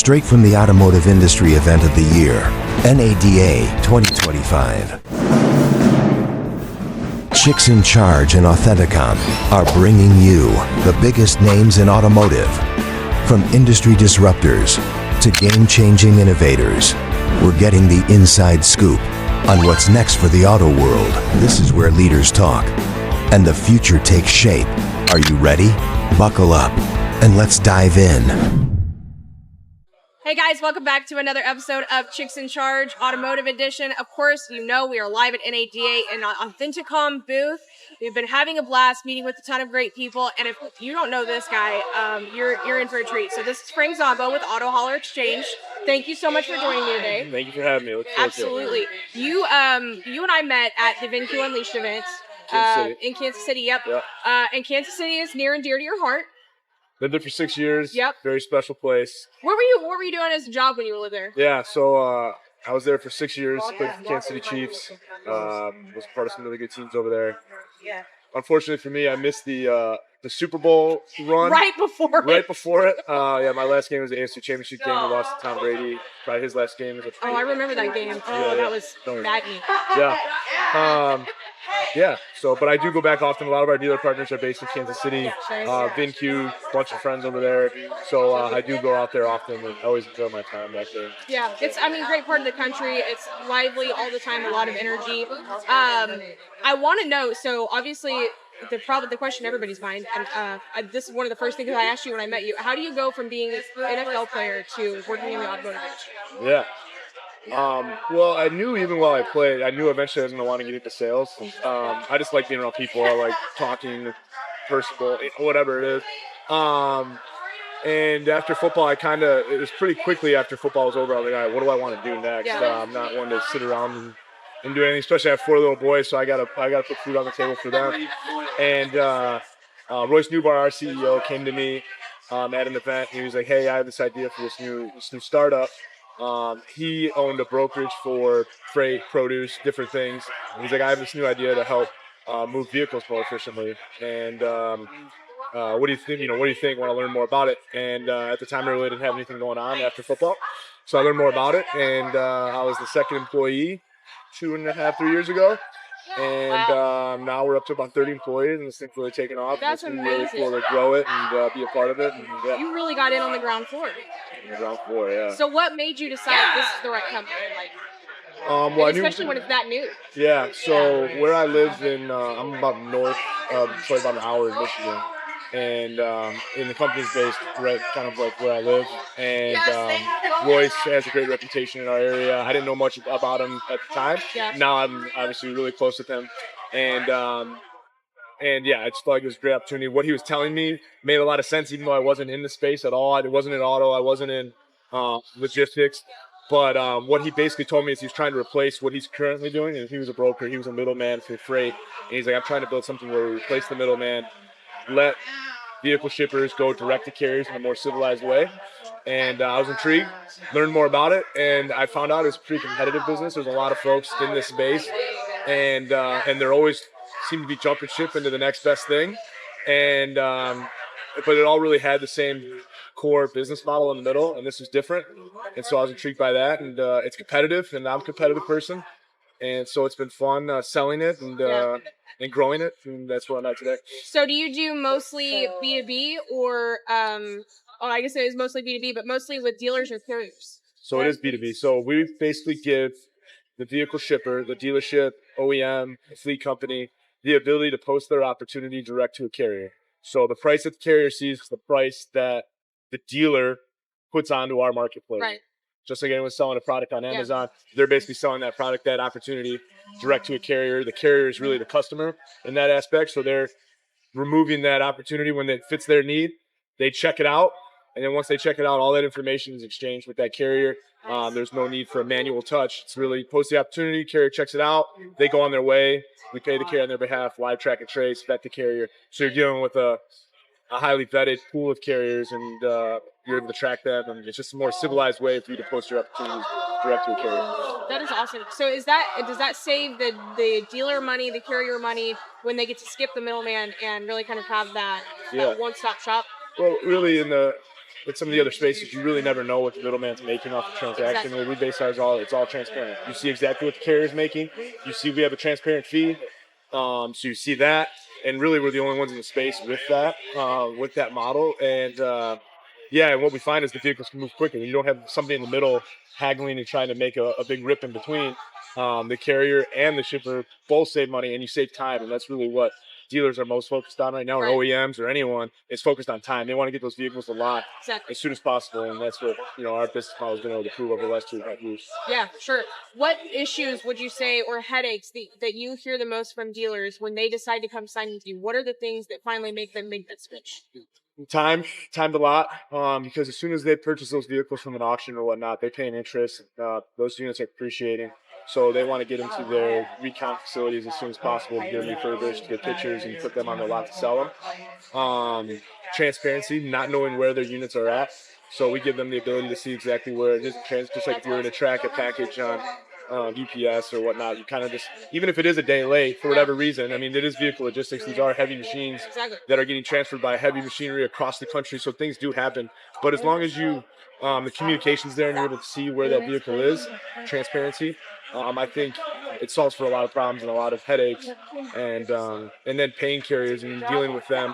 straight from the Automotive Industry Event of the Year, NADA 2025. Chicks in Charge and Authenticom are bringing you the biggest names in automotive. From industry disruptors to game-changing innovators, we're getting the inside scoop on what's next for the auto world. This is where leaders talk and the future takes shape. Are you ready? Buckle up and let's dive in. Hey guys, welcome back to another episode of Chicks in Charge, Automotive Edition. Of course, you know we are live at NADA in an Authenticom booth. We've been having a blast meeting with a ton of great people, and if you don't know this guy, you're in for a treat. So this is Frank Zombo with Auto Hauler Exchange. Thank you so much for joining me today. Thank you for having me. Absolutely. You and I met at the VinQ Unleashed event in Kansas City. Yep. And Kansas City is near and dear to your heart. Lived there for 6 years. Yep. Very special place. What were you doing as a job when you lived there? Yeah, so I was there for 6 years, played for the Kansas City Chiefs. Was part of some really good teams over there. Yeah. Unfortunately for me, I missed the Super Bowl run. Right before it. Yeah, my last game was the AFC Championship game. We lost to Tom Brady. Probably his last game. Oh, I remember that game. Oh, that was maddening. Yeah. Yeah, so, but I do go back often. A lot of our dealer partners are based in Kansas City. VinQ, bunch of friends over there. So I do go out there often and I always enjoy my time back there. Yeah, it's, great part of the country. It's lively all the time, a lot of energy. I want to know, so obviously the question in everybody's mind, and this is one of the first things I asked you when I met you, how do you go from being an NFL player to working in the automotive industry? Yeah. Well, I knew even while I played, I knew eventually I was going to want to get into sales. I just like being around people. I like talking, personal, whatever it is. And after football, it was pretty quickly after football was over, I was like, all right, what do I want to do next? Yeah. I'm not one to sit around and do anything, especially I have 4 little boys, so I gotta put food on the table for them. And Royce Newbar, our CEO, came to me at an event. He was like, hey, I have this idea for this new startup. He owned a brokerage for freight, produce, different things. And he's like, I have this new idea to help move vehicles more efficiently. And what do you think? What do you think? Want to learn more about it? And at the time, I really didn't have anything going on after football, so I learned more about it. And I was the second employee 2.5, 3 years ago. And now we're up to about 30 employees, and this thing's really taken off. That's amazing. Really cool to grow it and be a part of it. And, yeah. You really got in on the ground floor. On the ground floor, yeah. So what made you decide this is the right company? Well, especially when it's that new. Yeah, so where I live in, I'm about north of Detroit, about an hour in Michigan. And the company's based right kind of like where I live. And Royce has a great reputation in our area. I didn't know much about him at the time. Yeah. Now I'm obviously really close with him. And yeah, I just felt like it was a great opportunity. What he was telling me made a lot of sense, even though I wasn't in the space at all. I wasn't in auto. I wasn't in logistics. But what he basically told me is he's trying to replace what he's currently doing. And he was a broker. He was a middleman for freight. And he's like, I'm trying to build something where we replace the middleman, let vehicle shippers go direct to carriers in a more civilized way. And I was intrigued, learned more about it, and I found out it's a pretty competitive business. There's a lot of folks in this space, and they're always seem to be jumping ship into the next best thing. And but it all really had the same core business model in the middle, and this was different. And so I was intrigued by that, and it's competitive, and I'm a competitive person. And so it's been fun selling it and growing it, and that's where I'm at today. So do you do mostly B2B or, I guess it is mostly B2B, but mostly with dealers or carriers? So it is B2B. So we basically give the vehicle shipper, the dealership, OEM, the fleet company, the ability to post their opportunity direct to a carrier. So the price that the carrier sees is the price that the dealer puts onto our marketplace. Right. Just like anyone's selling a product on Amazon, they're basically selling that product, that opportunity direct to a carrier. The carrier is really the customer in that aspect. So they're removing that opportunity when it fits their need. They check it out. And then once they check it out, all that information is exchanged with that carrier. There's no need for a manual touch. It's really post the opportunity, carrier checks it out. They go on their way. We pay the carrier on their behalf, live track and trace, vet the carrier. So you're dealing with a highly vetted pool of carriers, and you're able to track them, and it's just a more civilized way for you to post your opportunities direct to a carrier. That is awesome. So does that save the dealer money, the carrier money, when they get to skip the middleman and really kind of have that one-stop shop? Well, really, in the with some of the other spaces, you really never know what the middleman's making off the transaction. Where we base ours it's all transparent. You see exactly what the carrier's making. You see we have a transparent fee. So you see that, and really we're the only ones in the space with that model. And yeah, and what we find is the vehicles can move quicker. You don't have somebody in the middle haggling and trying to make a big rip in between. The carrier and the shipper both save money, and you save time, and that's really what dealers are most focused on right now, or OEMs or anyone is focused on time. They want to get those vehicles to lot as soon as possible, and that's what our business model has been able to prove over the last 2.5 years. Yeah, sure. What issues would you say, or headaches that you hear the most from dealers when they decide to come sign with you? What are the things that finally make them make that switch? Time a lot, because as soon as they purchase those vehicles from an auction or whatnot, they pay an interest. Those units are appreciating. So they want to get into their recount facilities as soon as possible, to get them refurbished, get pictures, and put them on their lot to sell them. Transparency, not knowing where their units are at. So we give them the ability to see exactly where it is, just like if you're going to track a package on UPS or whatnot. You kind of just, even if it is a day late for whatever reason, I mean, it is vehicle logistics. These are heavy machines that are getting transferred by heavy machinery across the country. So things do happen. But as long as the communication's there and you're able to see where that vehicle is, transparency, I think it solves for a lot of problems and a lot of headaches, and then paying carriers and dealing with them,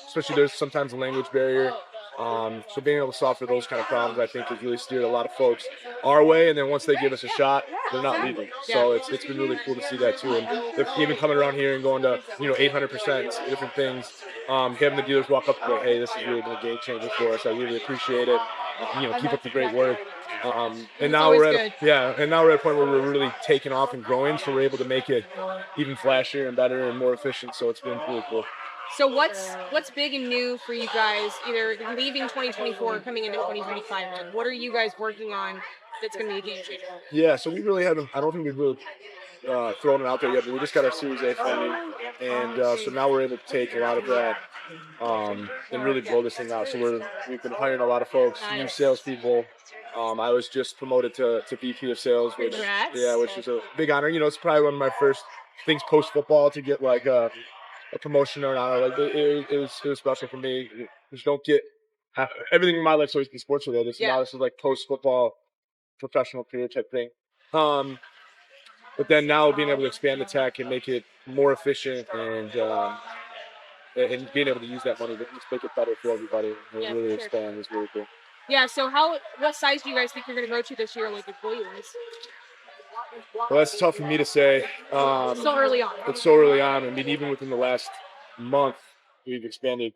especially there's sometimes a language barrier. So being able to solve for those kind of problems, I think, has really steered a lot of folks our way. And then once they give us a shot, they're not leaving. So it's been really cool to see that too. And they're even coming around here and going to 800%, different things. Having the dealers walk up and go, "Hey, this is really been a game changer for us. I really appreciate it. Keep up the great work." And now we're at a point where we're really taking off and growing, so we're able to make it even flashier and better and more efficient. So it's been really cool. So what's big and new for you guys, either leaving 2024 or coming into 2025? Like, what are you guys working on that's going to be a game changer? Yeah, so we really haven't. I don't think we've really thrown it out there yet, but we just got our Series A funding, and so now we're able to take a lot of that and really blow this thing out. So we've been hiring a lot of folks, new salespeople. I was just promoted to VP of sales, which is a big honor. It's probably one of my first things post football to get like a promotion or not. Like it was special for me. Just don't get everything in my life's always been sports related. So now this is like post football professional career type thing. But then now being able to expand the tech and make it more efficient and being able to use that money to just make it better for everybody and really expand is really cool. Yeah. So what size do you guys think you're going to grow to this year, like employee-wise? Well, that's tough for me to say. So early on. It's so early on. I mean, even within the last month, we've expanded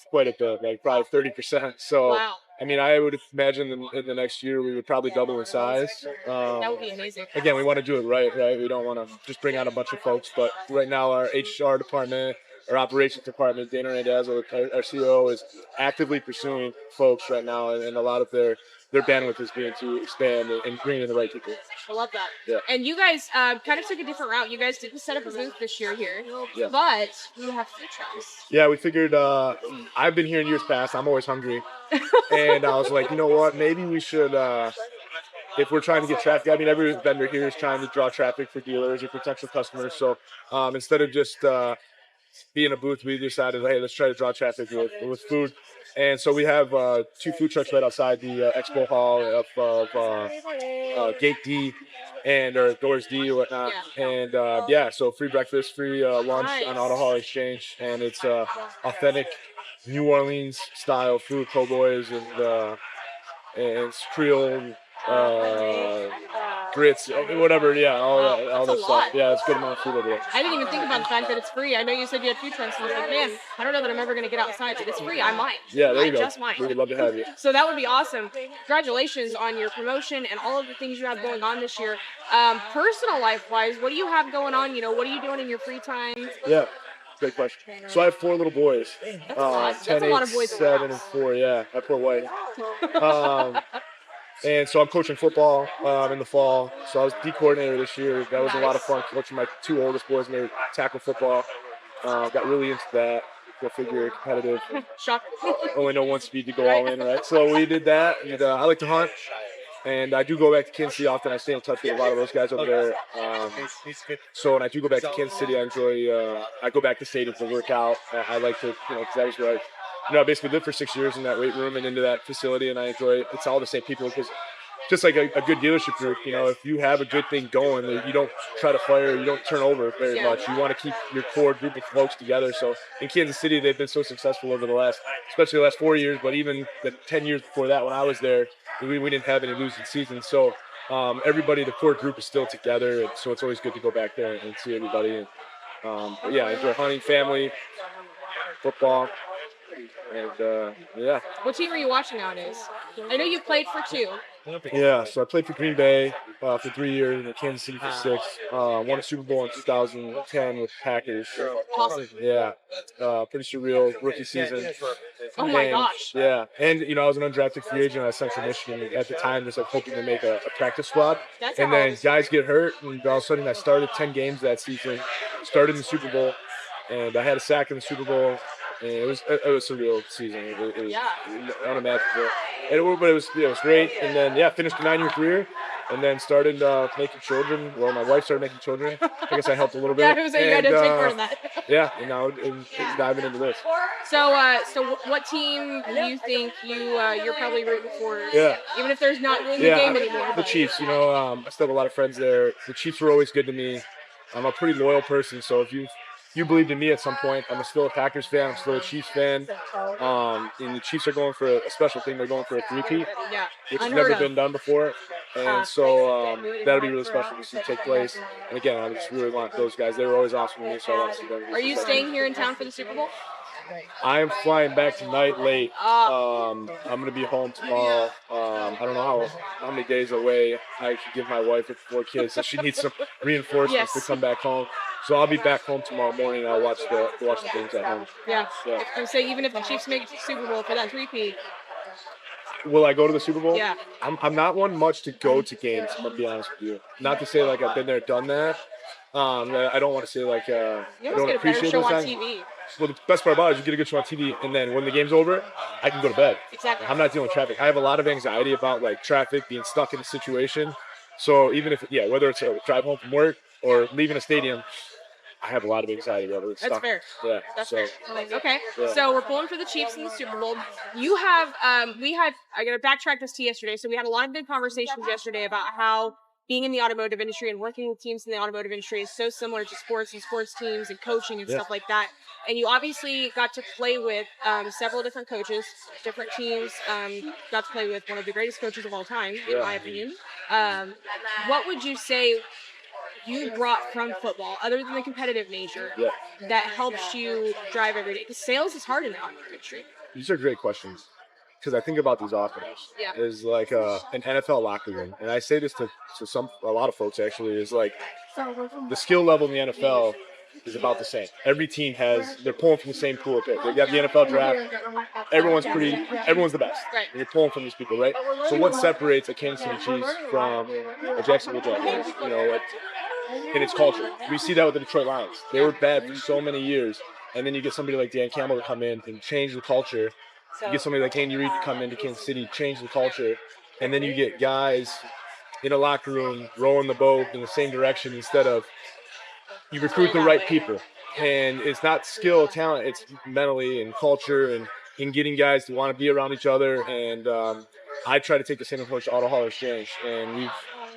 quite a bit, like probably 30%. So, wow. I mean, I would imagine in the next year we would probably double in size. That would be amazing. Again, we want to do it right? We don't want to just bring on a bunch of folks. But right now, our HR department, our operations department, Dana Randazzo, our CEO, is actively pursuing folks right now, and a lot of their bandwidth is being to expand and bring in the right people. I love that. Yeah. And you guys kind of took a different route. You guys didn't set up a booth this year here, but you have food trucks. Yeah, we figured, I've been here in years past. I'm always hungry. And I was like, you know what, maybe we should, if we're trying to get traffic, I mean, every vendor here is trying to draw traffic for dealers or potential customers. So instead of just being a booth, we decided, hey, let's try to draw traffic with food. And so we have 2 food trucks right outside the expo hall of Gate D or Doors D or whatnot. And so free breakfast, free lunch on Auto Hall Exchange. And it's authentic New Orleans style food, po' boys and it's Creole, grits, whatever, all that stuff. Yeah, it's a good amount of food over there. I didn't even think about the fact that it's free. I know you said you had food trucks, and I was like, man, I don't know that I'm ever going to get outside, but it's free. I might. Yeah, there you go. Just might. We would love to have you. So that would be awesome. Congratulations on your promotion and all of the things you have going on this year. Personal life-wise, what do you have going on? What are you doing in your free time? Yeah. Great question. So I have 4 little boys. That's 10, a 8, lot of boys. 7, and 4. Yeah, my poor wife. And so I'm coaching football in the fall. So I was D coordinator this year. That was a lot of fun coaching my 2 oldest boys in their tackle football. Got really into that. Go figure, competitive. Shock. Only know one speed to go all in, right? So we did that. And I like to hunt. And I do go back to Kansas City often. I stay in touch with a lot of those guys over there. So when I do go back to Kansas City, I enjoy. I go back to stadiums to work out. I like to, because that was where I basically lived for 6 years in that weight room and into that facility, and I enjoy it. It's all the same people because just like a good dealership group, if you have a good thing going, you don't try to fire, you don't turn over very much. You want to keep your core group of folks together. So in Kansas City, they've been so successful over especially the last 4 years, but even the 10 years before that, when I was there, we didn't have any losing seasons. So everybody, the core group is still together, and so it's always good to go back there and see everybody. And but yeah, I enjoy hunting, family, football, and yeah. What team are you watching nowadays? I know you played for two. Yeah, so I played for Green Bay for 3 years and Kansas City for 6. Won a Super Bowl in 2010 with Packers. Awesome. Yeah, pretty surreal rookie season. Oh my gosh. Yeah, and I was an undrafted free agent out of Central Michigan at the time, just like hoping to make a practice squad. And then guys get hurt, and all of a sudden I started 10 games that season, started in the Super Bowl, and I had a sack in the Super Bowl. And it was a surreal season. It was unimaginable. But it was great. And then finished a 9-year career, and then started making children. Well, my wife started making children. I guess I helped a little bit. Yeah, I was saying you had to take part in that. Yeah, and now diving into this. So what team do you think you're probably rooting for? Yeah. Even if there's not really a game anymore. The Chiefs. I still have a lot of friends there. The Chiefs were always good to me. I'm a pretty loyal person, so if you believed in me at some point. I'm still a Packers fan. I'm still a Chiefs fan. And the Chiefs are going for a special thing. They're going for a three-peat, which has never been done before. And so that'll be really special to see take place. And again, I just really want those guys. They were always awesome to me, so I want to see them. Are you staying here in town for the Super Bowl? I am flying back tonight late. I'm going to be home tomorrow. I don't know how many days away I can give my wife with 4 kids, so she needs some reinforcements to come back home. So I'll be back home tomorrow morning, and I'll watch the games at home. Yeah. And so even if the Chiefs make the Super Bowl for that three-peat. Will I go to the Super Bowl? Yeah. I'm not one much to go to games, I'm going to be honest with you. Not to say like I've been there, done that. I don't want to say like I don't appreciate show those on times. TV. Well, the best part about it is you get a good show on TV, and then when the game's over, I can go to bed. Exactly. I'm not dealing with traffic. I have a lot of anxiety about like traffic, being stuck in a situation. So even if whether it's a drive home from work or leaving a stadium, I have a lot of anxiety about it. That's fair. Yeah. That's fair. Okay. Yeah. So we're pulling for the Chiefs in the Super Bowl. You have, I got to backtrack this to yesterday. So we had a lot of good conversations yesterday about how being in the automotive industry and working with teams in the automotive industry is so similar to sports and sports teams and coaching and stuff like that. And you obviously got to play with several different coaches, different teams. Got to play with one of the greatest coaches of all time, in my opinion. What would you say you brought from football, other than the competitive nature, that helps you drive every day? Because sales is hard in the automotive industry. These are great questions. Because I think about these often. Is like an NFL locker room, and I say this to a lot of folks actually, is like the skill level in the NFL is about the same. Every team they're pulling from the same pool of picks. They got the NFL draft. Everyone's the best. Right. And you're pulling from these people, right? So what separates a Kansas City Chiefs from a Jacksonville Jaguars? In its culture. We see that with the Detroit Lions. They were bad for so many years, and then you get somebody like Dan Campbell to come in and change the culture. You get somebody like Andy Reid to come into Kansas City, change the culture, and then you get guys in a locker room rowing the boat in the same direction instead of you recruit the right people. And it's not skill, talent, it's mentally and culture and in getting guys to want to be around each other. And I try to take the same approach to Auto Hauler Exchange, and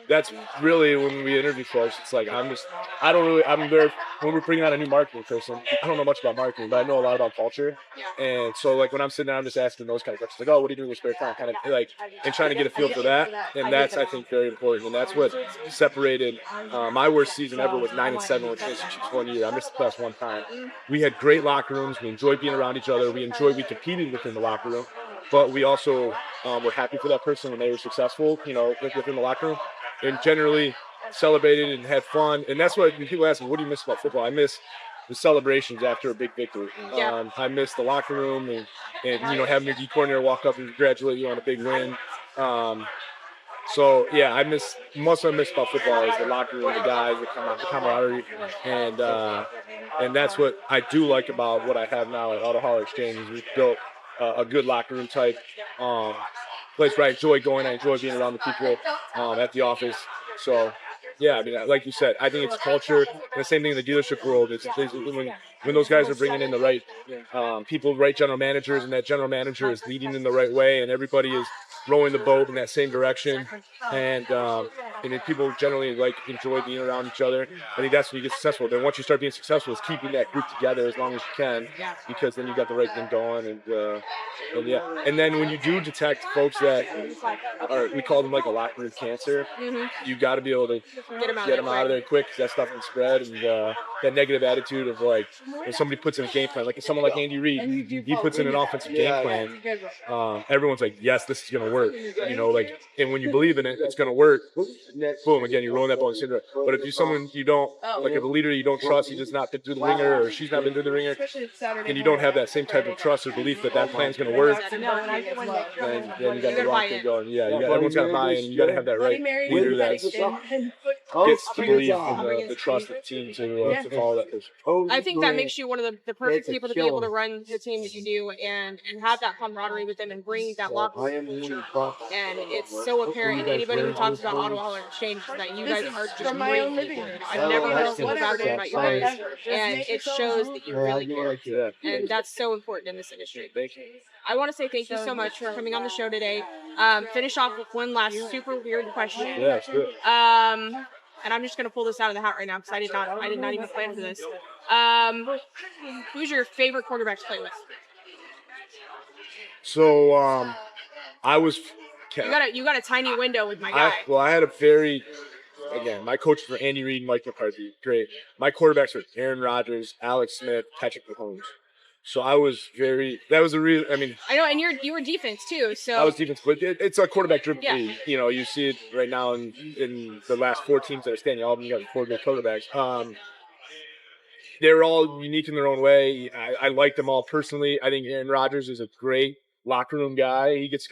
that's really when we interview folks. It's like I'm there when we're bringing out a new marketing person. I don't know much about marketing, but I know a lot about culture. And so like when I'm sitting down, I'm just asking those kind of questions, like, oh, what do you do in your spare time? Kind of like, and trying to get a feel for that. And that's, I think, very important. And that's what separated my worst season ever was 9-7 with Kansas Chiefs 1 year. I missed the playoffs one time. We had great locker rooms. We enjoyed being around each other. We competed within the locker room, but we also were happy for that person when they were successful, within the locker room. And generally celebrated and had fun. And that's what when people ask me, what do you miss about football? I miss the celebrations after a big victory. I miss the locker room and having your D coordinator walk up and congratulate you on a big win. So I miss most of what I miss about football is the locker room, the guys, the camaraderie, and that's what I do like about what I have now at Auto Hauler Exchange. We've built a good locker room type place where I enjoy going. I enjoy being around the people at the office. So, I mean, like you said, I think it's culture. And the same thing in the dealership world. It's when when those guys are bringing in the right people, right general managers, and that general manager is leading in the right way, and everybody is rowing the boat in that same direction, and then people generally like enjoy being around each other. I think that's when you get successful. Then once you start being successful, is keeping that group together as long as you can, because then you got the right thing going, and then when you do detect folks that are, we call them like a locker room cancer, you got to be able to get them out of there quick, because that stuff can spread, and that negative attitude of like, when somebody puts in a game plan, like someone like Andy Reid, he puts in an offensive game plan. Everyone's like, yes, this is gonna work, like, and when you believe in it, it's gonna work. Boom, again, you're rolling that ball in syndrome. But if you're someone you don't like, if a leader you don't trust, he's just not been through the ringer, or she's not been through the ringer, and you don't have that same type of trust or belief that that plan's gonna work, then you got the wrong thing going. Yeah, everyone's got to buy in. You got to have that right leader that gets to believe in the trust of the team to follow that person. I think that makes you one of the perfect people to be able to run the team that you do, and have that camaraderie with them and bring that locker room culture. And it's so apparent in anybody who talks about Automotive Exchange that you guys are just great people. I've never heard anything bad about you guys, and it shows that you really care. And that's so important in this industry. Thank you. I want to say thank you so much for coming on the show today. Finish off with one last super weird question. Yeah, it's good. And I'm just gonna pull this out of the hat right now because I did not even plan for this. Who's your favorite quarterback to play with? So I was. You got a tiny window with my guy. I had a very, again, my coaches were Andy Reid, Mike McCarthy, great. My quarterbacks were Aaron Rodgers, Alex Smith, Patrick Mahomes. So I was that was a real, I know, and you were defense too, so. I was defense, but it's a quarterback-driven league. You see it right now in the last 4 teams that are standing, all of them got 4 good quarterbacks. They're all unique in their own way. I like them all personally. I think Aaron Rodgers is a great locker room guy. He gets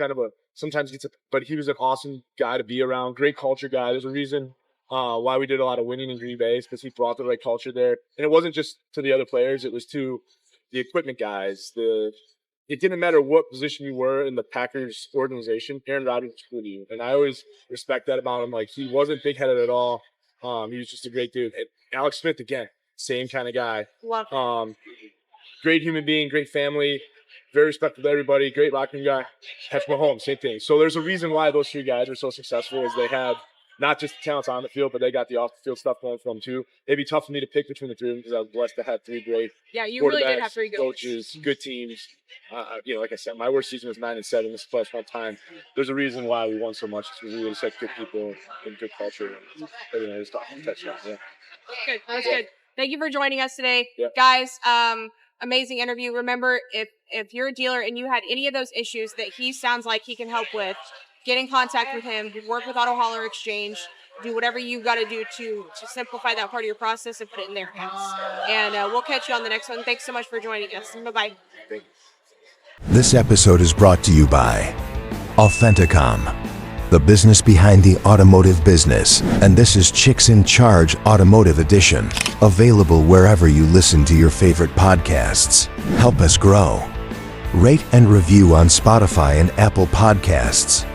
but he was an awesome guy to be around. Great culture guy. There's a reason why we did a lot of winning in Green Bay, because he brought the right culture there. And it wasn't just to the other players, it was to the equipment guys. It didn't matter what position you were in the Packers organization, Aaron Rodgers included you. And I always respect that about him. Like, he wasn't big-headed at all. He was just a great dude. And Alex Smith, again, same kind of guy. Great human being, great family, very respectful to everybody, great locker room guy. Patrick Mahomes, same thing. So there's a reason why those 3 guys are so successful, is they have not just the talents on the field, but they got the off-the-field stuff going for them too. It'd be tough for me to pick between the 3 of them, because I was blessed to have 3 great really did have 3 good coaches, good teams. Like I said, my worst season was 9-7. This is the last one time. There's a reason why we won so much. It's really just like good people and good culture. Just touchdown. Yeah. Good. That's good. Thank you for joining us today, Yep. guys. Amazing interview. Remember, if you're a dealer and you had any of those issues that he sounds like he can help with, get in contact with him. Work with Auto Exchange. Do whatever you've got to do to simplify that part of your process and put it in their hands. And we'll catch you on the next one. Thanks so much for joining us. Bye-bye. Thank you. This episode is brought to you by Authenticom, the business behind the automotive business. And this is Chicks in Charge Automotive Edition, available wherever you listen to your favorite podcasts. Help us grow. Rate and review on Spotify and Apple Podcasts.